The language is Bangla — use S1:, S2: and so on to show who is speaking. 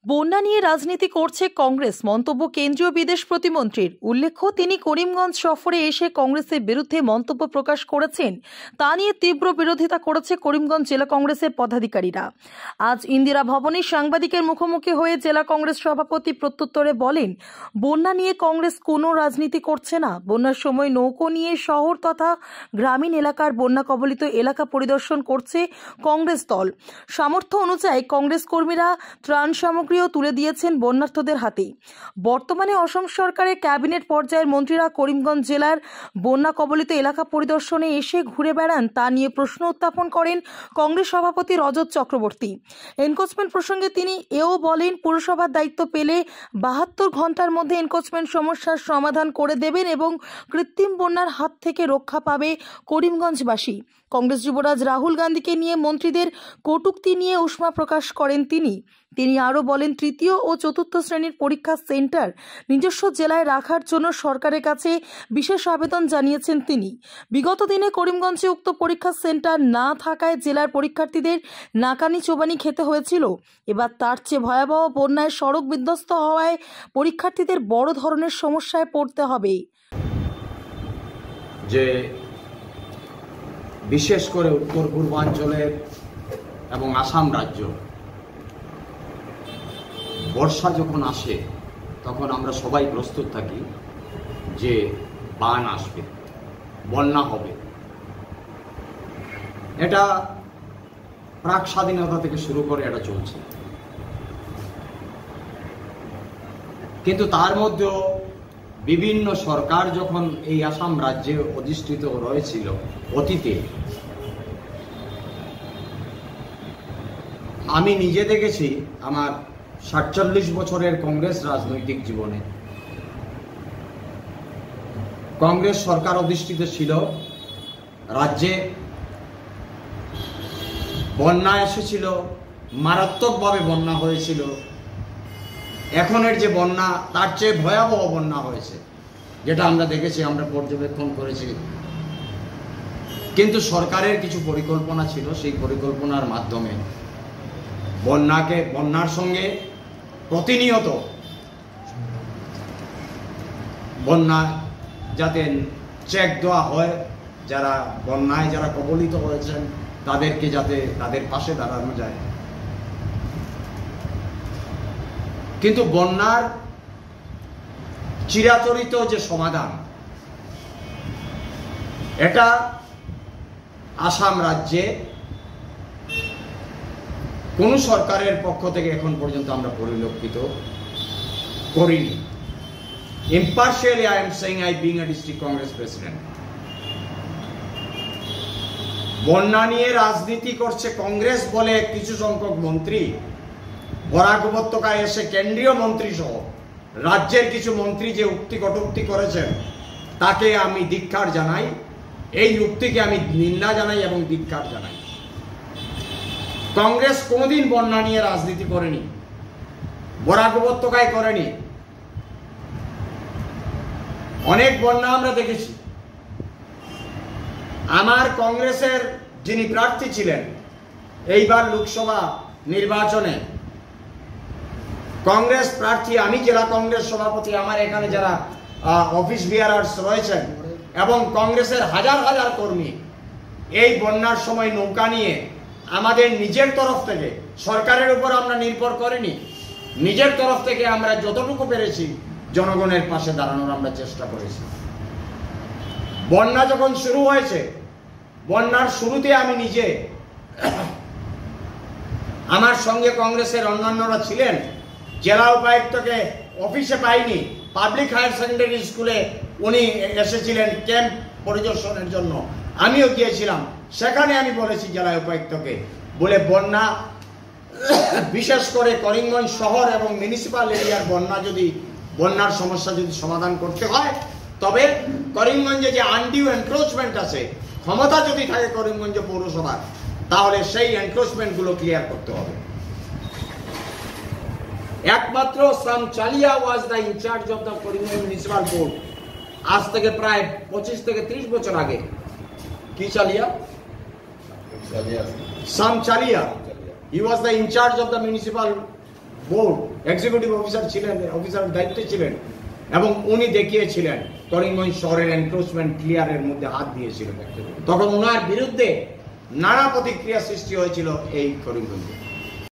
S1: বন্যা নিয়ে রাজনীতি করছে কংগ্রেস, মন্তব্য কেন্দ্রীয় বিদেশ প্রতিমন্ত্রীর। উল্লেখ্য, তিনি করিমগঞ্জ সফরে এসে কংগ্রেসের বিরুদ্ধে মন্তব্য প্রকাশ করেছেন। তা নিয়ে তীব্র বিরোধিতা করেছে করিমগঞ্জ জেলা কংগ্রেসের পদাধিকারীরা। আজ ইন্দিরা ভবনে সাংবাদিকের মুখোমুখি হয়ে জেলা কংগ্রেস সভাপতি প্রত্যুত্তরে বলেন, বন্যা নিয়ে কংগ্রেস কোনো রাজনীতি করছে না। বন্যার সময় নৌকো নিয়ে শহর তথা গ্রামীণ এলাকার বন্যা কবলিত এলাকা পরিদর্শন করছে কংগ্রেস দল। সামর্থ্য অনুযায়ী কংগ্রেস কর্মীরা ত্রাণ সামগ্রীও তুলে দিয়েছেন বন্যার্তদের হাতে। বর্তমানে অসম সরকারের ক্যাবিনেট পর্যায়ের মন্ত্রীরা করিমগঞ্জ জেলার বন্যা কবলিত এলাকা পরিদর্শনে এসে ঘুরে বেড়ান, তা নিয়ে প্রশ্ন উত্থাপন করেন কংগ্রেস সভাপতি রজত চক্রবর্তী। এনক্রোচমেন্ট প্রসঙ্গে তিনি এও বলেন, পুরসভার দায়িত্ব পেলে 72 ঘন্টার মধ্যে এনক্রোচমেন্ট সমস্যার সমাধান করে দেবেন এবং কৃত্রিম বন্যার হাত থেকে রক্ষা পাবে করিমগঞ্জবাসী। কংগ্রেস যুবরাজ রাহুল গান্ধীকে নিয়ে মন্ত্রীদের কটূক্তি নিয়ে উষ্মা প্রকাশ করেন তিনি আরও বলেন, তৃতীয় ও চতুর্থ শ্রেণীর পরীক্ষা সেন্টার নিজস্ব জেলায় রাখার জন্য সরকারের কাছে বিশেষ আবেদন জানিয়েছেন তিনি। বিগত দিনে করিমগঞ্জে উক্ত পরীক্ষা সেন্টার না থাকায় জেলার পরীক্ষার্থীদের নাকানি চোবানি খেতে হয়েছিল। এবার তার চেয়ে ভয়াবহ বন্যায় সড়ক বিধ্বস্ত হওয়ায় পরীক্ষার্থীদের বড় ধরনের সমস্যায় পড়তে হবে।
S2: যে বিশেষ করে উত্তর পূর্বাঞ্চলের এবং আসাম রাজ্য বর্ষা যখন আসে তখন আমরা সবাই প্রস্তুত থাকি যে বান আসবে, বন্যা হবে। এটা প্রাক স্বাধীনতা থেকে শুরু করে এটা চলছে, কিন্তু তার মধ্যেও বিভিন্ন সরকার যখন এই আসাম রাজ্যে অধিষ্ঠিত রয়েছিল অতীতে, আমি নিজে দেখেছি আমার ৪৭ বছরের কংগ্রেস রাজনৈতিক জীবনে কংগ্রেস সরকার অধিষ্ঠিত ছিল রাজ্যে, বন্যা এসেছিল, মারাত্মকভাবে বন্যা হয়েছিল। এখনের যে বন্যা তার চেয়ে ভয়াবহ বন্যা হয়েছে, যেটা আমরা দেখেছি, আমরা পর্যবেক্ষণ করেছি। কিন্তু সরকারের কিছু পরিকল্পনা ছিল, সেই পরিকল্পনার মাধ্যমে বন্যার সঙ্গে প্রতিনিয়ত বন্যা যাতে চেক দেওয়া হয়, যারা বন্যায় যারা কবলিত হয়েছেন তাদেরকে যাতে তাদের পাশে দাঁড়ানো যায়। কিন্তু বন্যার চিরাচরিত যে সমাধান, এটা আসাম রাজ্যে কোন সরকারের পক্ষ থেকে এখন পর্যন্ত আমরা পরিলক্ষিত করিনি। Impartially, I am saying, I being a district Congress president, বন্যা নিয়ে রাজনীতি করছে কংগ্রেস বলে কিছু সংখ্যক মন্ত্রী, বরাক উপত্যকায় এসে কেন্দ্রীয় মন্ত্রী সহ রাজ্যের কিছু মন্ত্রী যে উক্তি কটূক্তি করেছেন, তাকে আমি ধিক্কার জানাই। এই উক্তিকে আমি নিন্দা জানাই এবং ধিক্কার জানাই। কংগ্রেস কোনোদিন বন্যা নিয়ে রাজনীতি করেনি, বরাক উপত্যকায় করেনি। অনেক বন্যা আমরা দেখেছি। আমার কংগ্রেসের যিনি প্রার্থী ছিলেন এইবার লোকসভা নির্বাচনে, কংগ্রেস প্রার্থী, আমি জেলা কংগ্রেস সভাপতি, আমার এখানে যারা অফিস বিয়ারার্স রয়েছেন এবং কংগ্রেসের হাজার হাজার কর্মী, এই বন্যার সময় নৌকা নিয়ে আমাদের নিজের তরফ থেকে, সরকারের উপর আমরা নির্ভর করিনি, নিজের তরফ থেকে আমরা যতটুকু পেরেছি জনগণের পাশে দাঁড়ানোর আমরা চেষ্টা করেছি। বন্যা যখন শুরু হয়েছে, বন্যার শুরুতে আমি নিজে, আমার সঙ্গে কংগ্রেসের অন্যান্যরা ছিলেন, জেলা উপায়ুক্তকে অফিসে পাইনি, পাবলিক হায়ার সেকেন্ডারি স্কুলে উনি এসেছিলেন ক্যাম্প পরিদর্শনের জন্য, আমিও গিয়েছিলাম। সেখানে আমি বলেছি জেলা উপায়ুক্তকে, বলে বন্যা, বিশেষ করে করিমগঞ্জ শহর এবং মিউনিসিপাল এরিয়ার বন্যার সমস্যা যদি সমাধান করতে হয়, তবে করিমগঞ্জে যে আনডিউ এনক্রোচমেন্ট আছে, ক্ষমতা যদি থাকে করিমগঞ্জ পৌরসভার, তাহলে সেই এনক্রোচমেন্টগুলো ক্লিয়ার করতে হবে। একমাত্র Sam Chalia was the in charge of the Karimganj municipal board, আজ থেকে প্রায় 25 থেকে 30 বছর আগে। কি Chalia? Sam Chalia. He was the in charge of the municipal board executive officer ছিলেন, অফিসারের দায়িত্বে ছিলেন, এবং উনি দেখিয়েছিলেন করিমগঞ্জ শহরের এনক্রোচমেন্ট ক্লিয়ারের মধ্যে হাত দিয়েছিলেন। তখন ওনার বিরুদ্ধে নানা প্রতিক্রিয়া সৃষ্টি হয়েছিল এই করিমগঞ্জে।